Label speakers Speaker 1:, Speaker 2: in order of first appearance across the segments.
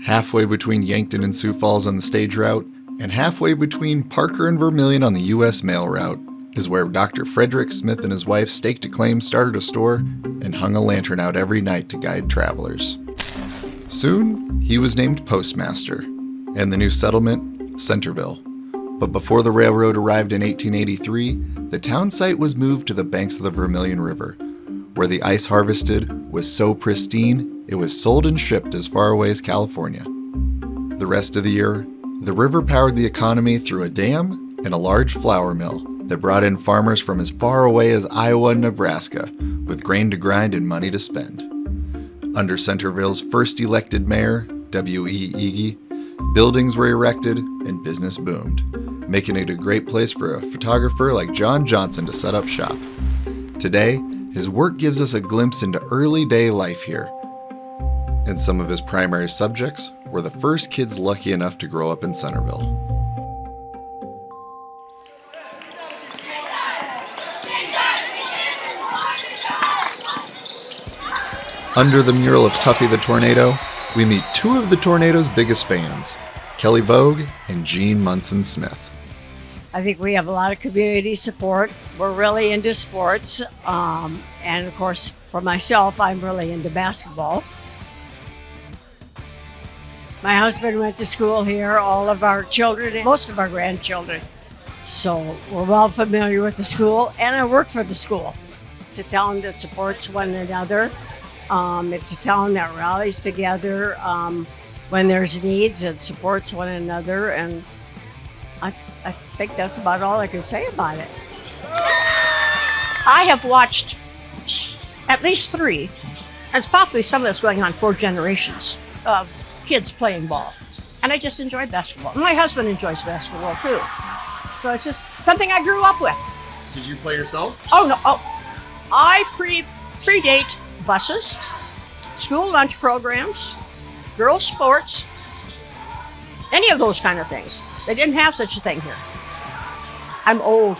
Speaker 1: halfway between Yankton and Sioux Falls on the stage route, and halfway between Parker and Vermilion on the U.S. mail route, is where Dr. Frederick Smith and his wife staked a claim, started a store, and hung a lantern out every night to guide travelers. Soon, he was named postmaster, and the new settlement, Centerville. But before the railroad arrived in 1883, the town site was moved to the banks of the Vermilion River, where the ice harvested was so pristine it was sold and shipped as far away as California. The rest of the year, the river powered the economy through a dam and a large flour mill that brought in farmers from as far away as Iowa and Nebraska, with grain to grind and money to spend. Under Centerville's first elected mayor, W.E. Egie, buildings were erected and business boomed, making it a great place for a photographer like John Johnson to set up shop. Today, his work gives us a glimpse into early day life here. And some of his primary subjects were the first kids lucky enough to grow up in Centerville. Under the mural of Tuffy the Tornado, we meet two of the tornado's biggest fans, Kelly Vogue and Gene Munson Smith.
Speaker 2: I think we have a lot of community support. We're really into sports. And of course, for myself, I'm really into basketball. My husband went to school here, all of our children, and most of our grandchildren. So we're well familiar with the school, and I work for the school. It's a town that supports one another. It's a town that rallies together when there's needs and supports one another, and I think that's about all I can say about it.
Speaker 3: I have watched at least 3, and it's probably some of that's going on 4 generations of kids playing ball. And I just enjoy basketball. My husband enjoys basketball too. So it's just something I grew up with.
Speaker 1: Did you play yourself?
Speaker 3: Oh, no. Oh, I predate buses, school lunch programs, girls' sports, any of those kind of things. They didn't have such a thing here. I'm old.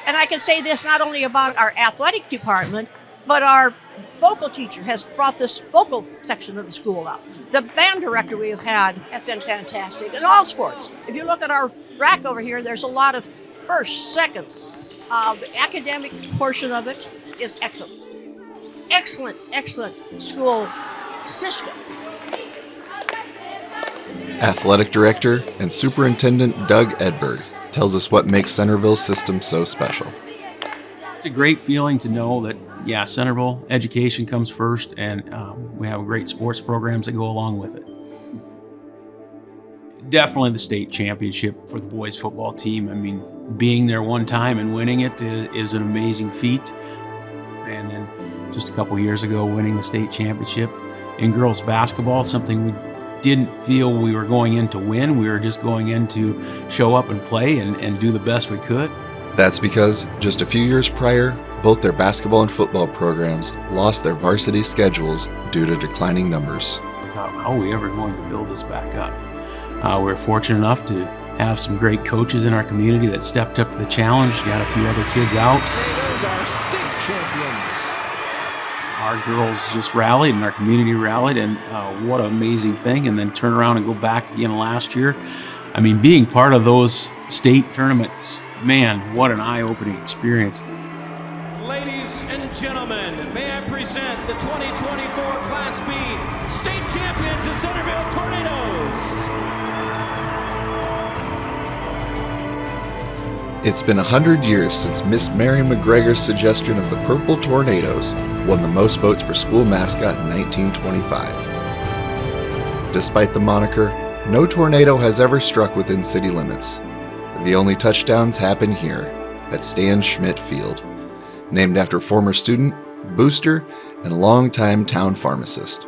Speaker 3: And I can say this not only about our athletic department, but our vocal teacher has brought this vocal section of the school up. The band director we have had has been fantastic in all sports. If you look at our rack over here, there's a lot of firsts, seconds. The academic portion of it is excellent. Excellent school system.
Speaker 1: Athletic Director and Superintendent Doug Edberg tells us what makes Centerville's system so special.
Speaker 4: It's a great feeling to know that, Centerville education comes first, and we have great sports programs that go along with it. Definitely the state championship for the boys football team. I mean, being there one time and winning it is an amazing feat. And then just a couple years ago, winning the state championship in girls basketball, something we didn't feel we were going in to win. We were just going in to show up and play and do the best we could.
Speaker 1: That's because just a few years prior, both their basketball and football programs lost their varsity schedules due to declining numbers.
Speaker 4: How are we ever going to build this back up? We're fortunate enough to have some great coaches in our community that stepped up to the challenge, got a few other kids out.
Speaker 5: Those are state champions.
Speaker 4: Our girls just rallied and our community rallied, and what an amazing thing. And then turn around and go back again last year. I mean, being part of those state tournaments, man, what an eye-opening experience.
Speaker 5: Ladies and gentlemen, may I present the 2024 Class B state champions, the Centerville Tornadoes.
Speaker 1: It's been 100 years since Miss Mary McGregor's suggestion of the Purple Tornadoes won the most votes for school mascot in 1925. Despite the moniker, no tornado has ever struck within city limits. The only touchdowns happen here, at Stan Schmidt Field, named after former student, booster, and longtime town pharmacist.